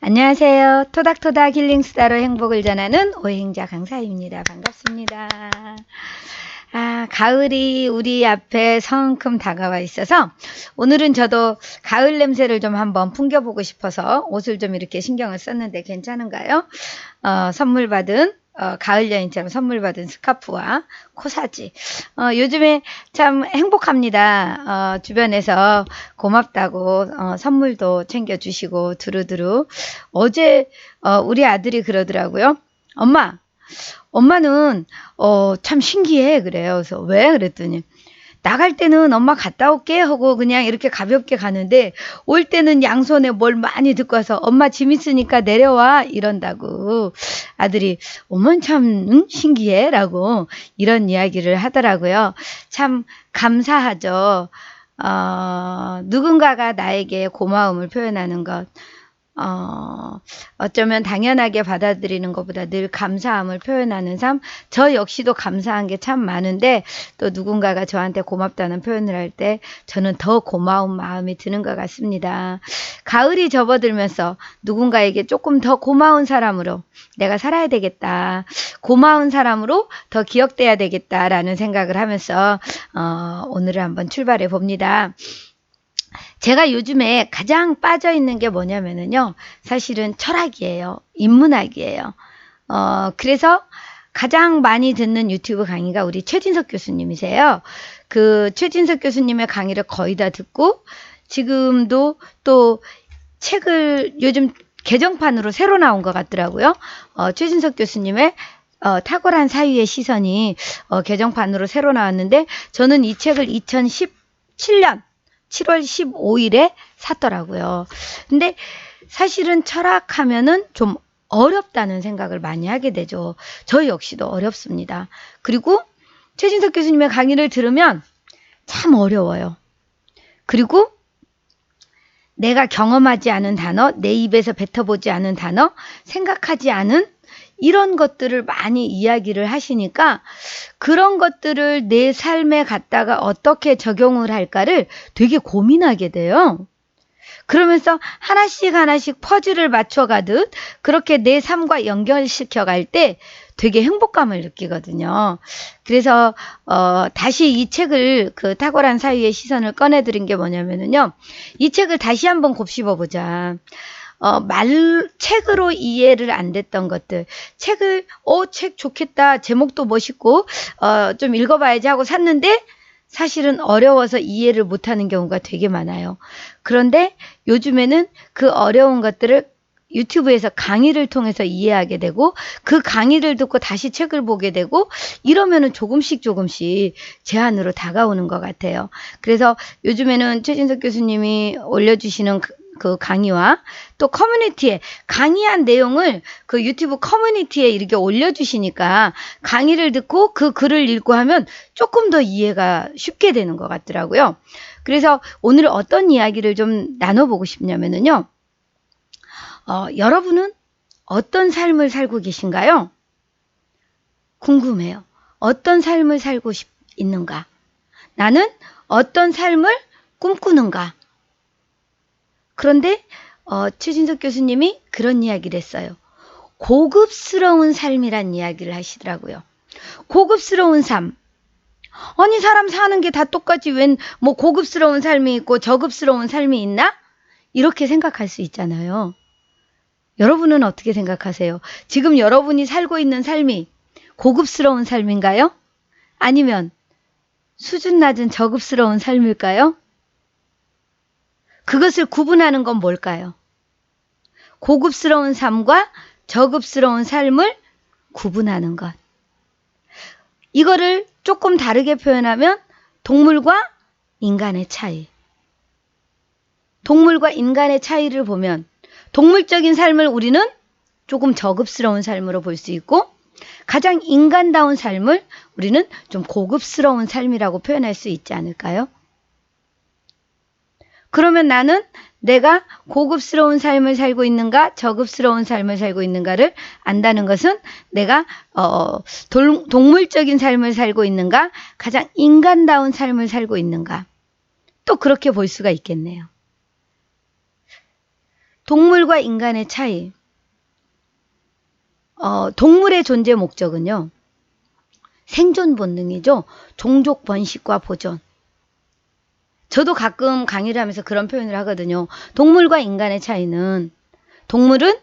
안녕하세요. 토닥토닥 힐링수다로 행복을 전하는 오행자 강사입니다. 반갑습니다. 가을이 우리 앞에 성큼 다가와 있어서 오늘은 저도 가을 냄새를 좀 한번 풍겨보고 싶어서 옷을 좀 이렇게 신경을 썼는데 괜찮은가요? 선물 받은 가을 여인처럼 선물 받은 스카프와 코사지. 요즘에 참 행복합니다. 주변에서 고맙다고 선물도 챙겨주시고 두루두루. 어제 우리 아들이 그러더라고요. 엄마는 참 신기해 그래요. 그래서 왜? 그랬더니 나갈 때는 엄마 갔다 올게 하고 그냥 이렇게 가볍게 가는데 올 때는 양손에 뭘 많이 듣고 와서 엄마 짐 있으니까 내려와 이런다고. 아들이 어머니 참 신기해 라고 이런 이야기를 하더라고요. 참 감사하죠. 누군가가 나에게 고마움을 표현하는 것, 어쩌면 당연하게 받아들이는 것보다 늘 감사함을 표현하는 삶, 저 역시도 감사한 게 참 많은데 또 누군가가 저한테 고맙다는 표현을 할 때 저는 더 고마운 마음이 드는 것 같습니다. 가을이 접어들면서 누군가에게 조금 더 고마운 사람으로 내가 살아야 되겠다, 고마운 사람으로 더 기억돼야 되겠다라는 생각을 하면서 오늘을 한번 출발해 봅니다. 제가 요즘에 가장 빠져있는 게 뭐냐면요. 사실은 철학이에요. 인문학이에요. 그래서 가장 많이 듣는 유튜브 강의가 우리 최진석 교수님이세요. 그 최진석 교수님의 강의를 거의 다 듣고 지금도 또 책을 요즘 개정판으로 새로 나온 것 같더라고요. 최진석 교수님의 탁월한 사유의 시선이 개정판으로 새로 나왔는데 저는 이 책을 2017년 7월 15일에 샀더라고요. 근데 사실은 철학하면은 좀 어렵다는 생각을 많이 하게 되죠. 저 역시도 어렵습니다. 그리고 최진석 교수님의 강의를 들으면 참 어려워요. 그리고 내가 경험하지 않은 단어, 내 입에서 뱉어보지 않은 단어, 생각하지 않은 이런 것들을 많이 이야기를 하시니까 그런 것들을 내 삶에 갖다가 어떻게 적용을 할까를 되게 고민하게 돼요. 그러면서 하나씩 퍼즐을 맞춰가듯 그렇게 내 삶과 연결시켜 갈 때 되게 행복감을 느끼거든요. 그래서 다시 이 책을 그 탁월한 사유의 시선을 꺼내드린 게 뭐냐면요. 이 책을 다시 한번 곱씹어보자. 책으로 이해를 안 됐던 것들. 책을, 책 좋겠다. 제목도 멋있고, 좀 읽어봐야지 하고 샀는데, 사실은 어려워서 이해를 못하는 경우가 되게 많아요. 그런데 요즘에는 그 어려운 것들을 유튜브에서 강의를 통해서 이해하게 되고, 그 강의를 듣고 다시 책을 보게 되고, 이러면은 조금씩 제 안으로 다가오는 것 같아요. 그래서 요즘에는 최진석 교수님이 올려주시는 그 강의와 또 커뮤니티에 강의한 내용을 그 유튜브 커뮤니티에 이렇게 올려주시니까 강의를 듣고 그 글을 읽고 하면 조금 더 이해가 쉽게 되는 것 같더라고요. 그래서 오늘 어떤 이야기를 좀 나눠보고 싶냐면요. 여러분은 어떤 삶을 살고 계신가요? 궁금해요. 어떤 삶을 살고 있는가? 나는 어떤 삶을 꿈꾸는가? 그런데 최진석 교수님이 그런 이야기를 했어요. 고급스러운 삶이란 이야기를 하시더라고요. 고급스러운 삶. 아니 사람 사는 게 다 똑같지 웬 뭐 고급스러운 삶이 있고 저급스러운 삶이 있나? 이렇게 생각할 수 있잖아요. 여러분은 어떻게 생각하세요? 지금 여러분이 살고 있는 삶이 고급스러운 삶인가요? 아니면 수준 낮은 저급스러운 삶일까요? 그것을 구분하는 건 뭘까요? 고급스러운 삶과 저급스러운 삶을 구분하는 것. 이거를 조금 다르게 표현하면 동물과 인간의 차이. 동물과 인간의 차이를 보면 동물적인 삶을 우리는 조금 저급스러운 삶으로 볼 수 있고 가장 인간다운 삶을 우리는 좀 고급스러운 삶이라고 표현할 수 있지 않을까요? 그러면 나는 내가 고급스러운 삶을 살고 있는가 저급스러운 삶을 살고 있는가를 안다는 것은 내가 동물적인 삶을 살고 있는가 가장 인간다운 삶을 살고 있는가 또 그렇게 볼 수가 있겠네요. 동물과 인간의 차이. 동물의 존재 목적은요, 생존 본능이죠. 종족 번식과 보존. 저도 가끔 강의를 하면서 그런 표현을 하거든요. 동물과 인간의 차이는, 동물은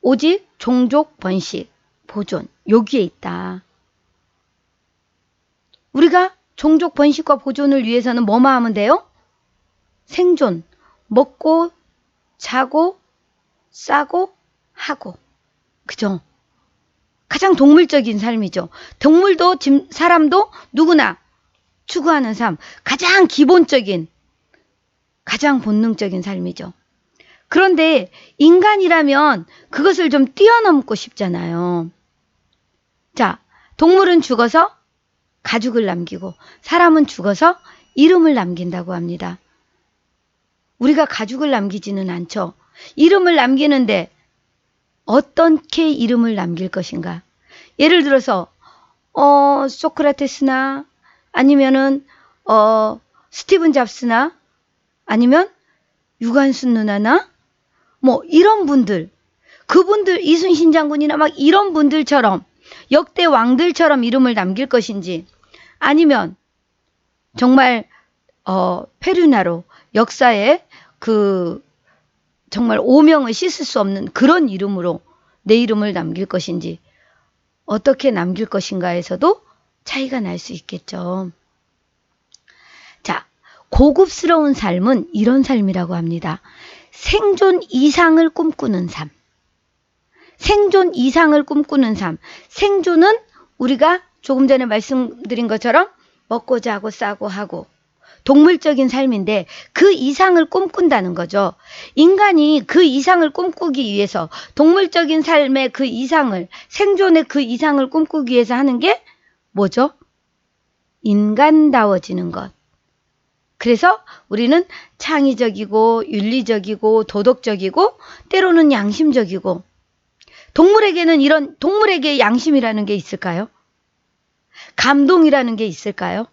오직 종족 번식, 보존, 여기에 있다. 우리가 종족 번식과 보존을 위해서는 뭐만 하면 돼요? 생존, 먹고, 자고, 싸고, 하고. 그죠? 가장 동물적인 삶이죠. 동물도 사람도 누구나 추구하는 삶. 가장 기본적인, 가장 본능적인 삶이죠. 그런데 인간이라면 그것을 좀 뛰어넘고 싶잖아요. 자, 동물은 죽어서 가죽을 남기고 사람은 죽어서 이름을 남긴다고 합니다. 우리가 가죽을 남기지는 않죠. 이름을 남기는데 어떻게 이름을 남길 것인가? 예를 들어서 소크라테스나 아니면은 스티븐 잡스나 아니면 유관순 누나나 뭐 이런 분들, 그분들 이순신 장군이나 막 이런 분들처럼 역대 왕들처럼 이름을 남길 것인지, 아니면 정말 페류나로 역사에 그 정말 오명을 씻을 수 없는 그런 이름으로 내 이름을 남길 것인지, 어떻게 남길 것인가에서도 차이가 날 수 있겠죠. 자, 고급스러운 삶은 이런 삶이라고 합니다. 생존 이상을 꿈꾸는 삶. 생존 이상을 꿈꾸는 삶. 생존은 우리가 조금 전에 말씀드린 것처럼 먹고 자고 싸고 하고 동물적인 삶인데 그 이상을 꿈꾼다는 거죠. 인간이 그 이상을 꿈꾸기 위해서, 동물적인 삶의 그 이상을, 생존의 그 이상을 꿈꾸기 위해서 하는 게 뭐죠? 인간다워지는 것. 그래서 우리는 창의적이고 윤리적이고 도덕적이고 때로는 양심적이고, 동물에게는 이런, 동물에게 양심이라는 게 있을까요? 감동이라는 게 있을까요?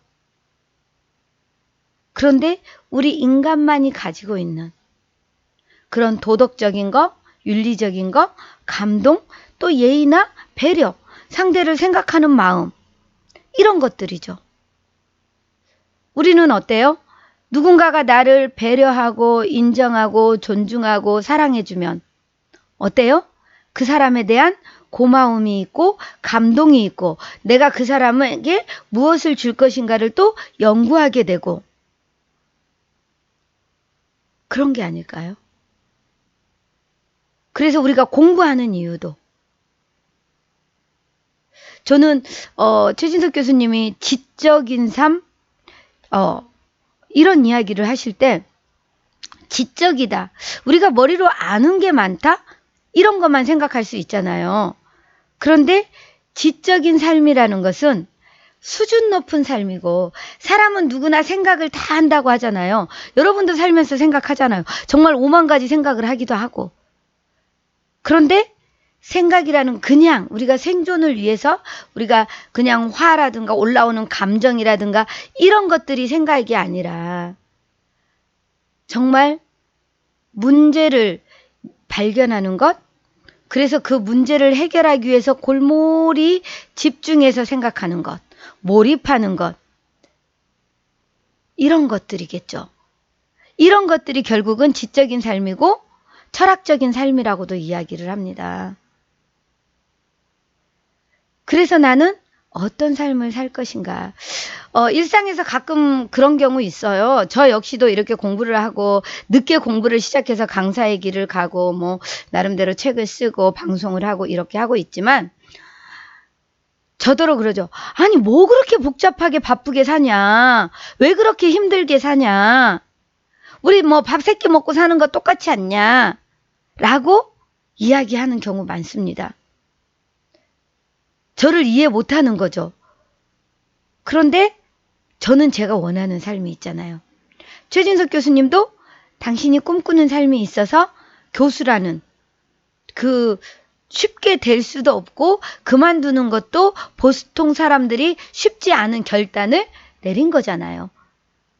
그런데 우리 인간만이 가지고 있는 그런 도덕적인 거, 윤리적인 거, 감동, 또 예의나 배려, 상대를 생각하는 마음, 이런 것들이죠. 우리는 어때요? 누군가가 나를 배려하고 인정하고 존중하고 사랑해주면 어때요? 그 사람에 대한 고마움이 있고 감동이 있고 내가 그 사람에게 무엇을 줄 것인가를 또 연구하게 되고, 그런 게 아닐까요? 그래서 우리가 공부하는 이유도, 저는 최진석 교수님이 지적인 삶 이런 이야기를 하실 때, 지적이다, 우리가 머리로 아는 게 많다, 이런 것만 생각할 수 있잖아요. 그런데 지적인 삶이라는 것은 수준 높은 삶이고, 사람은 누구나 생각을 다 한다고 하잖아요. 여러분도 살면서 생각하잖아요. 정말 5만 가지 생각을 하기도 하고. 그런데 생각이라는, 그냥 우리가 생존을 위해서 우리가 그냥 화라든가 올라오는 감정이라든가 이런 것들이 생각이 아니라, 정말 문제를 발견하는 것, 그래서 그 문제를 해결하기 위해서 골몰이 집중해서 생각하는 것, 몰입하는 것, 이런 것들이겠죠. 이런 것들이 결국은 지적인 삶이고 철학적인 삶이라고도 이야기를 합니다. 그래서 나는 어떤 삶을 살 것인가. 일상에서 가끔 그런 경우 있어요. 저 역시도 이렇게 공부를 하고 늦게 공부를 시작해서 강사의 길을 가고 뭐 나름대로 책을 쓰고 방송을 하고 이렇게 하고 있지만, 저더러 그러죠. 아니 뭐 그렇게 복잡하게 바쁘게 사냐, 왜 그렇게 힘들게 사냐, 우리 뭐 밥 3끼 먹고 사는 거 똑같지 않냐 라고 이야기하는 경우 많습니다. 저를 이해 못하는 거죠. 그런데 저는 제가 원하는 삶이 있잖아요. 최진석 교수님도 당신이 꿈꾸는 삶이 있어서 교수라는 그 쉽게 될 수도 없고 그만두는 것도 보통 사람들이 쉽지 않은 결단을 내린 거잖아요.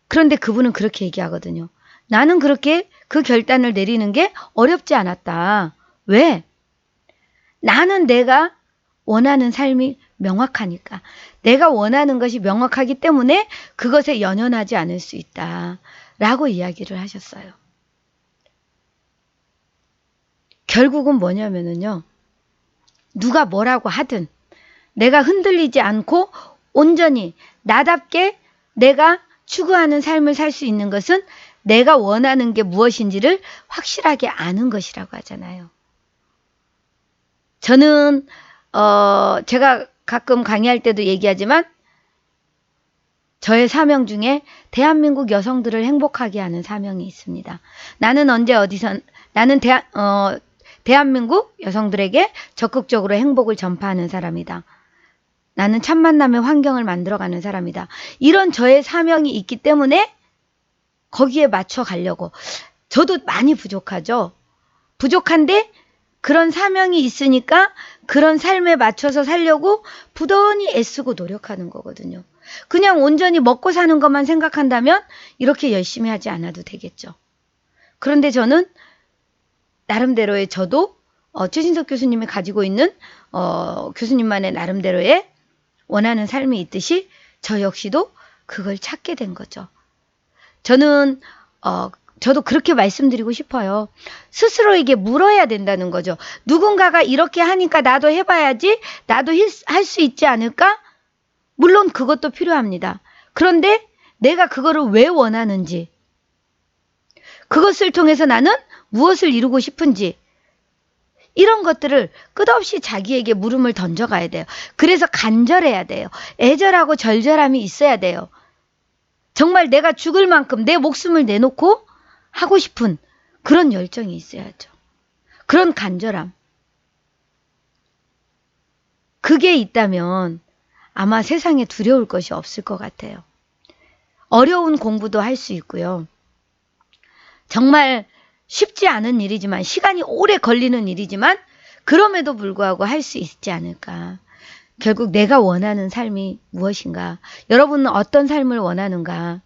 그런데 그분은 그렇게 얘기하거든요. 나는 그렇게 그 결단을 내리는 게 어렵지 않았다. 왜? 나는 내가 원하는 삶이 명확하니까. 내가 원하는 것이 명확하기 때문에 그것에 연연하지 않을 수 있다. 라고 이야기를 하셨어요. 결국은 뭐냐면요. 누가 뭐라고 하든 내가 흔들리지 않고 온전히 나답게 내가 추구하는 삶을 살 수 있는 것은 내가 원하는 게 무엇인지를 확실하게 아는 것이라고 하잖아요. 저는 제가 가끔 강의할 때도 얘기하지만 저의 사명 중에 대한민국 여성들을 행복하게 하는 사명이 있습니다. 나는 언제 어디선 나는 대한민국 여성들에게 적극적으로 행복을 전파하는 사람이다. 나는 첫 만남의 환경을 만들어가는 사람이다. 이런 저의 사명이 있기 때문에 거기에 맞춰 가려고. 저도 많이 부족하죠. 부족한데 그런 사명이 있으니까 그런 삶에 맞춰서 살려고 부단히 애쓰고 노력하는 거거든요. 그냥 온전히 먹고 사는 것만 생각한다면 이렇게 열심히 하지 않아도 되겠죠. 그런데 저는 나름대로의 저도 최진석 교수님이 가지고 있는 교수님만의 나름대로의 원하는 삶이 있듯이 저 역시도 그걸 찾게 된 거죠. 저는 저도 그렇게 말씀드리고 싶어요. 스스로에게 물어야 된다는 거죠. 누군가가 이렇게 하니까 나도 해봐야지, 나도 할 수 있지 않을까? 물론 그것도 필요합니다. 그런데 내가 그거를 왜 원하는지, 그것을 통해서 나는 무엇을 이루고 싶은지, 이런 것들을 끝없이 자기에게 물음을 던져가야 돼요. 그래서 간절해야 돼요. 애절하고 절절함이 있어야 돼요. 정말 내가 죽을 만큼 내 목숨을 내놓고 하고 싶은 그런 열정이 있어야죠. 그런 간절함. 그게 있다면 아마 세상에 두려울 것이 없을 것 같아요. 어려운 공부도 할 수 있고요. 정말 쉽지 않은 일이지만, 시간이 오래 걸리는 일이지만 그럼에도 불구하고 할 수 있지 않을까. 결국 내가 원하는 삶이 무엇인가? 여러분은 어떤 삶을 원하는가?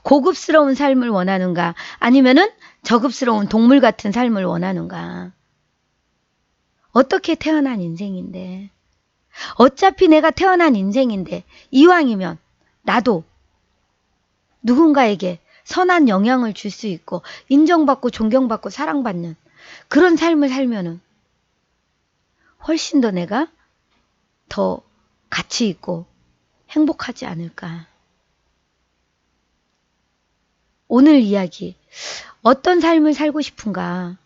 고급스러운 삶을 원하는가? 아니면은 저급스러운 동물 같은 삶을 원하는가? 어떻게 태어난 인생인데, 어차피 내가 태어난 인생인데 이왕이면 나도 누군가에게 선한 영향을 줄 수 있고 인정받고 존경받고 사랑받는 그런 삶을 살면은 훨씬 더 내가 더 가치 있고 행복하지 않을까. 오늘 이야기, 어떤 삶을 살고 싶은가?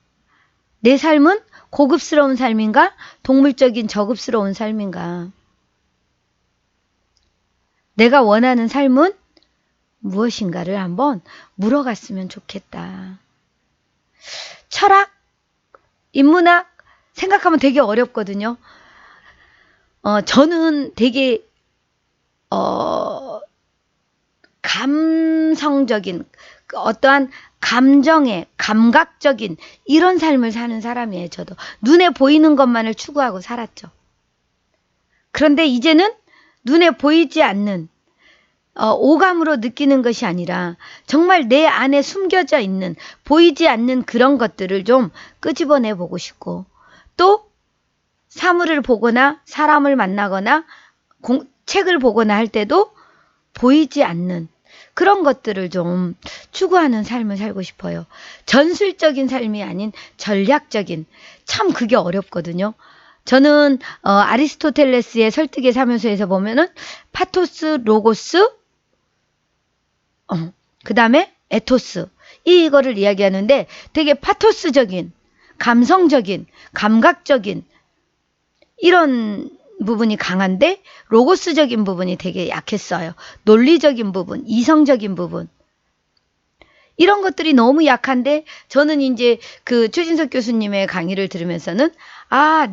내 삶은 고급스러운 삶인가? 동물적인 저급스러운 삶인가? 내가 원하는 삶은 무엇인가를 한번 물어갔으면 좋겠다. 철학, 인문학 생각하면 되게 어렵거든요. 저는 되게 감성적인, 어떠한 감정의 감각적인 이런 삶을 사는 사람이에요. 저도 눈에 보이는 것만을 추구하고 살았죠. 그런데 이제는 눈에 보이지 않는 오감으로 느끼는 것이 아니라 정말 내 안에 숨겨져 있는 보이지 않는 그런 것들을 좀 끄집어내 보고 싶고, 또 사물을 보거나 사람을 만나거나 책을 보거나 할 때도 보이지 않는 그런 것들을 좀 추구하는 삶을 살고 싶어요. 전술적인 삶이 아닌 전략적인, 참 그게 어렵거든요. 저는 아리스토텔레스의 설득의 사면서에서 보면은 파토스, 로고스, 그 다음에 에토스, 이거를 이야기하는데 되게 파토스적인, 감성적인, 감각적인 이런 부분이 강한데 로고스적인 부분이 되게 약했어요. 논리적인 부분, 이성적인 부분, 이런 것들이 너무 약한데, 저는 이제 그 최진석 교수님의 강의를 들으면서는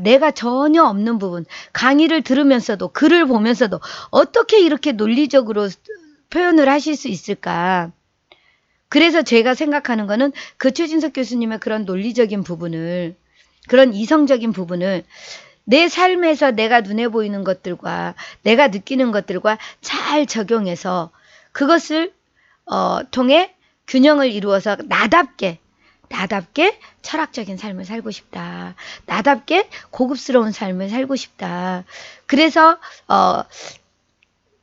내가 전혀 없는 부분, 강의를 들으면서도 글을 보면서도 어떻게 이렇게 논리적으로 표현을 하실 수 있을까. 그래서 제가 생각하는 거는 그 최진석 교수님의 그런 논리적인 부분을, 그런 이성적인 부분을 내 삶에서 내가 눈에 보이는 것들과 내가 느끼는 것들과 잘 적용해서 그것을 통해 균형을 이루어서 나답게 철학적인 삶을 살고 싶다. 나답게 고급스러운 삶을 살고 싶다. 그래서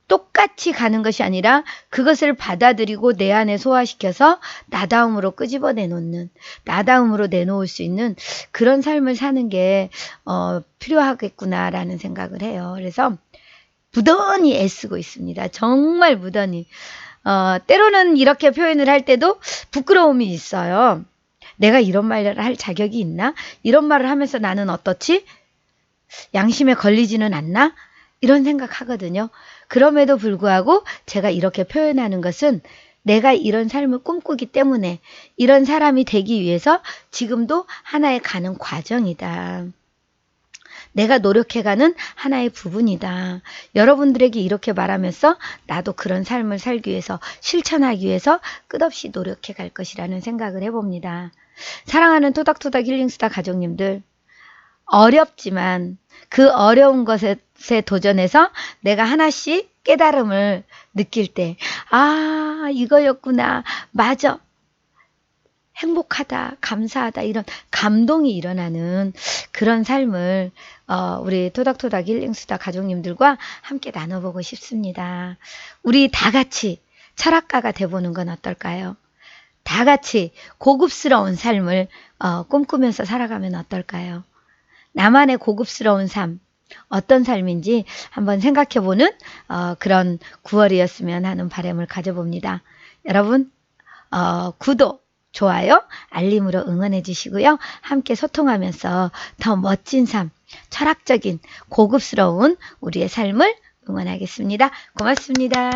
똑같이 가는 것이 아니라 그것을 받아들이고 내 안에 소화시켜서 나다움으로 끄집어내 놓는, 나다움으로 내놓을 수 있는 그런 삶을 사는 게 필요하겠구나라는 생각을 해요. 그래서 무던히 애쓰고 있습니다. 정말 무던히. 때로는 이렇게 표현을 할 때도 부끄러움이 있어요. 내가 이런 말을 할 자격이 있나? 이런 말을 하면서 나는 어떻지? 양심에 걸리지는 않나? 이런 생각하거든요. 그럼에도 불구하고 제가 이렇게 표현하는 것은 내가 이런 삶을 꿈꾸기 때문에 이런 사람이 되기 위해서 지금도 하나의 가는 과정이다. 내가 노력해가는 하나의 부분이다. 여러분들에게 이렇게 말하면서 나도 그런 삶을 살기 위해서 실천하기 위해서 끝없이 노력해 갈 것이라는 생각을 해봅니다. 사랑하는 토닥토닥 힐링수다 가족님들, 어렵지만 그 어려운 것에 도전해서 내가 하나씩 깨달음을 느낄 때, 아, 이거였구나. 맞아. 행복하다, 감사하다, 이런 감동이 일어나는 그런 삶을 우리 토닥토닥 힐링수다 가족님들과 함께 나눠보고 싶습니다. 우리 다 같이 철학가가 돼보는 건 어떨까요? 다 같이 고급스러운 삶을 꿈꾸면서 살아가면 어떨까요? 나만의 고급스러운 삶, 어떤 삶인지 한번 생각해보는 그런 9월이었으면 하는 바람을 가져봅니다. 여러분, 구독, 좋아요, 알림으로 응원해 주시고요. 함께 소통하면서 더 멋진 삶, 철학적인 고급스러운 우리의 삶을 응원하겠습니다. 고맙습니다.